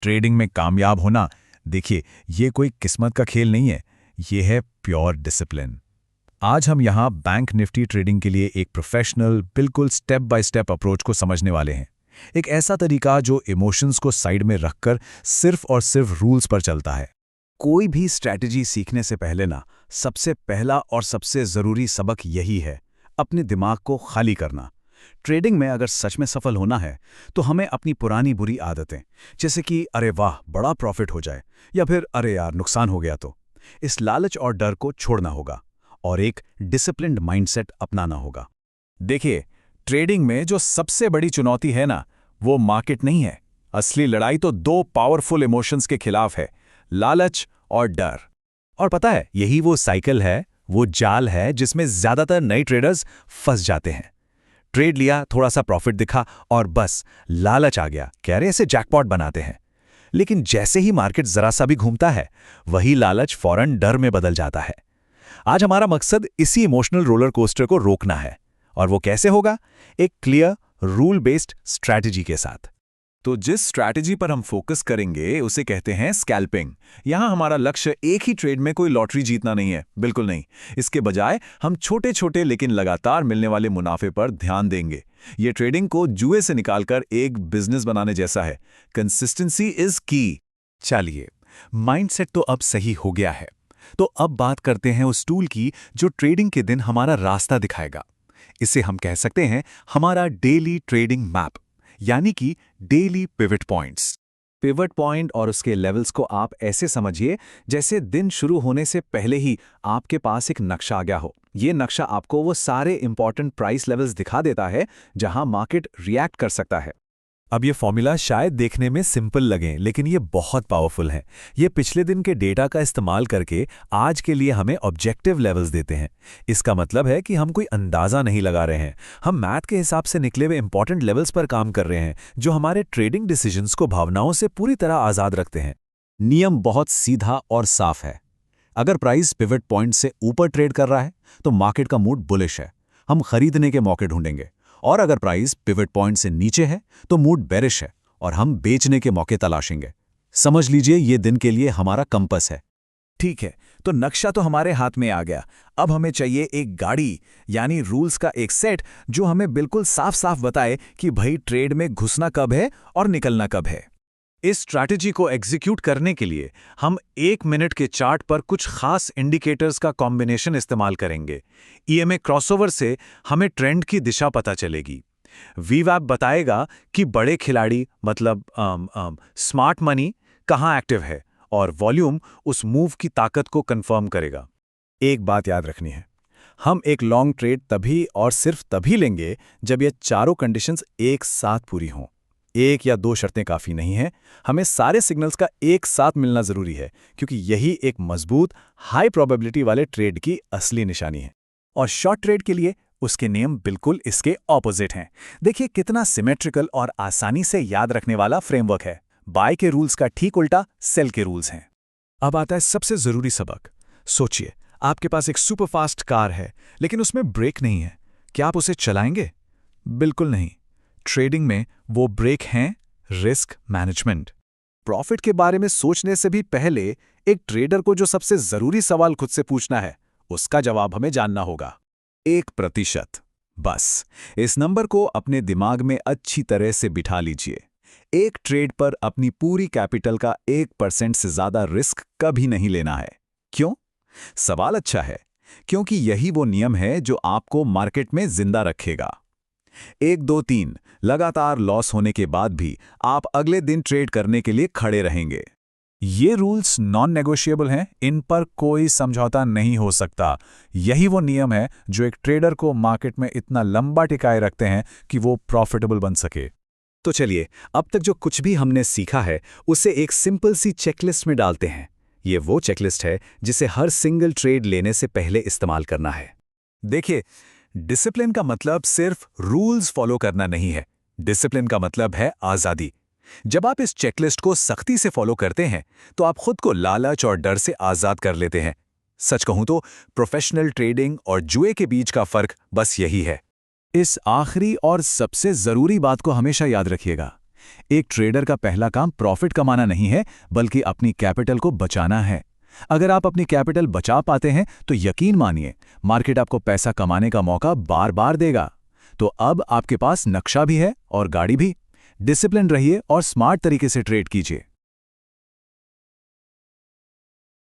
Trading में कामयाब होना, देखिए, ये कोई किस्मत का खेल नहीं है, ये है प्योर डिसिप्लिन। आज हम यहाँ बैंक निफ्टी ट्रेडिंग के लिए एक प्रोफेशनल, बिल्कुल स्टेप बाय स्टेप अप्रोच को समझने वाले हैं। एक ऐसा तरीका जो इमोशंस को साइड में रखकर सिर्फ और सिर्फ रूल्स पर चलता है। कोई भी स्ट्रैटेजी सीखने से पहले ना, सबसे पहला और सबसे ज़रूरी सबक यही है, अपने दिमाग को खाली करना। ट्रेडिंग में अगर सच में सफल होना है तो हमें अपनी पुरानी बुरी आदतें, जैसे कि अरे वाह बड़ा प्रॉफिट हो जाए, या फिर अरे यार नुकसान हो गया, तो इस लालच और डर को छोड़ना होगा और एक डिसिप्लिन्ड माइंडसेट अपनाना होगा। देखिए, ट्रेडिंग में जो सबसे बड़ी चुनौती है ना, वो मार्केट नहीं है। असली लड़ाई तो दो पावरफुल इमोशंस के खिलाफ है, लालच और डर। और पता है, यही वो साइकिल है, वो जाल है जिसमें ज्यादातर नए ट्रेडर्स फंस जाते हैं। ट्रेड लिया, थोड़ा सा प्रॉफिट दिखा और बस लालच आ गया, कह रहे ऐसे जैकपॉट बनाते हैं। लेकिन जैसे ही मार्केट जरा सा भी घूमता है, वही लालच फौरन डर में बदल जाता है। आज हमारा मकसद इसी इमोशनल रोलर कोस्टर को रोकना है। और वो कैसे होगा? एक क्लियर रूल बेस्ड स्ट्रैटेजी के साथ। तो जिस स्ट्रैटेजी पर हम फोकस करेंगे उसे कहते हैं स्कैल्पिंग। यहां हमारा लक्ष्य एक ही ट्रेड में कोई लॉटरी जीतना नहीं है, बिल्कुल नहीं। इसके बजाय हम छोटे छोटे लेकिन लगातार मिलने वाले मुनाफे पर ध्यान देंगे। ये ट्रेडिंग को जुए से निकालकर एक बिजनेस बनाने जैसा है। कंसिस्टेंसी इज की। चलिए, माइंडसेट तो अब सही हो गया है, तो अब बात करते हैं उस टूल की जो ट्रेडिंग के दिन हमारा रास्ता दिखाएगा। इसे हम कह सकते हैं हमारा डेली ट्रेडिंग मैप, यानी कि daily pivot points. Pivot point और उसके लेवल्स को आप ऐसे समझिए जैसे दिन शुरू होने से पहले ही आपके पास एक नक्शा आ गया हो। ये नक्शा आपको वो सारे इंपॉर्टेंट प्राइस लेवल्स दिखा देता है जहां मार्केट रिएक्ट कर सकता है। अब ये फॉर्मूला शायद देखने में सिंपल लगे, लेकिन ये बहुत पावरफुल है। ये पिछले दिन के डेटा का इस्तेमाल करके आज के लिए हमें ऑब्जेक्टिव लेवल्स देते हैं। इसका मतलब है कि हम कोई अंदाजा नहीं लगा रहे हैं, हम मैथ के हिसाब से निकले हुए इंपॉर्टेंट लेवल्स पर काम कर रहे हैं, जो हमारे ट्रेडिंग डिसीजंस को भावनाओं से पूरी तरह आज़ाद रखते हैं। नियम बहुत सीधा और साफ है। अगर प्राइस पिवट पॉइंट से ऊपर ट्रेड कर रहा है तो मार्केट का मूड बुलिश है, हम खरीदने के मौके ढूंढेंगे। और अगर प्राइस पिवट पॉइंट से नीचे है तो मूड बेरिश है और हम बेचने के मौके तलाशेंगे। समझ लीजिए, ये दिन के लिए हमारा कंपस है। ठीक है, तो नक्शा तो हमारे हाथ में आ गया। अब हमें चाहिए एक गाड़ी, यानी रूल्स का एक सेट जो हमें बिल्कुल साफ साफ बताए कि भाई ट्रेड में घुसना कब है और निकलना कब है। इस स्ट्रैटेजी को एग्जीक्यूट करने के लिए हम 1 मिनट के चार्ट पर कुछ खास इंडिकेटर्स का कॉम्बिनेशन इस्तेमाल करेंगे। ईएमए क्रॉसओवर से हमें ट्रेंड की दिशा पता चलेगी। वीवैप बताएगा कि बड़े खिलाड़ी मतलब स्मार्ट मनी कहाँ एक्टिव है, और वॉल्यूम उस मूव की ताकत को कंफर्म करेगा। एक बात याद रखनी है, हम एक लॉन्ग ट्रेड तभी और सिर्फ तभी लेंगे जब ये चारों कंडीशंस एक साथ पूरी हों। एक या दो शर्तें काफ़ी नहीं हैं, हमें सारे सिग्नल्स का एक साथ मिलना ज़रूरी है, क्योंकि यही एक मजबूत हाई प्रोबेबिलिटी वाले ट्रेड की असली निशानी है। और शॉर्ट ट्रेड के लिए उसके नियम बिल्कुल इसके ऑपोजिट हैं। देखिए कितना सिमेट्रिकल और आसानी से याद रखने वाला फ्रेमवर्क है। बाय के रूल्स का ठीक उल्टा सेल के रूल्स हैं। अब आता है सबसे ज़रूरी सबक। सोचिए, आपके पास एक सुपरफास्ट कार है, लेकिन उसमें ब्रेक नहीं है। क्या आप उसे चलाएंगे? बिल्कुल नहीं। ट्रेडिंग में वो ब्रेक हैं रिस्क मैनेजमेंट। प्रॉफिट के बारे में सोचने से भी पहले एक ट्रेडर को जो सबसे जरूरी सवाल खुद से पूछना है, उसका जवाब हमें जानना होगा। 1%। बस इस नंबर को अपने दिमाग में अच्छी तरह से बिठा लीजिए। एक ट्रेड पर अपनी पूरी कैपिटल का 1% से ज्यादा रिस्क कभी नहीं लेना है। क्यों? सवाल अच्छा है, क्योंकि यही वो नियम है जो आपको मार्केट में जिंदा रखेगा। 1, 2, 3 लगातार लॉस होने के बाद भी आप अगले दिन ट्रेड करने के लिए खड़े रहेंगे। ये रूल्स नॉन नेगोशिएबल हैं, इन पर कोई समझौता नहीं हो सकता। यही वो नियम है जो एक ट्रेडर को मार्केट में इतना लंबा टिकाए रखते हैं कि वो प्रॉफिटेबल बन सके। तो चलिए, अब तक जो कुछ भी हमने सीखा है उसे एक सिंपल सी चेकलिस्ट में डालते हैं। ये वो चेकलिस्ट है जिसे हर सिंगल ट्रेड लेने से पहले इस्तेमाल करना है। देखिए, डिसिप्लिन का मतलब सिर्फ रूल्स फॉलो करना नहीं है। डिसिप्लिन का मतलब है आज़ादी। जब आप इस चेकलिस्ट को सख्ती से फॉलो करते हैं तो आप खुद को लालच और डर से आज़ाद कर लेते हैं। सच कहूं तो प्रोफेशनल ट्रेडिंग और जुए के बीच का फर्क बस यही है। इस आखिरी और सबसे ज़रूरी बात को हमेशा याद रखिएगा। एक ट्रेडर का पहला काम प्रॉफिट कमाना नहीं है, बल्कि अपनी कैपिटल को बचाना है। अगर आप अपनी कैपिटल बचा पाते हैं तो यकीन मानिए, मार्केट आपको पैसा कमाने का मौका बार बार देगा। तो अब आपके पास नक्शा भी है और गाड़ी भी। डिसिप्लिन रहिए और स्मार्ट तरीके से ट्रेड कीजिए।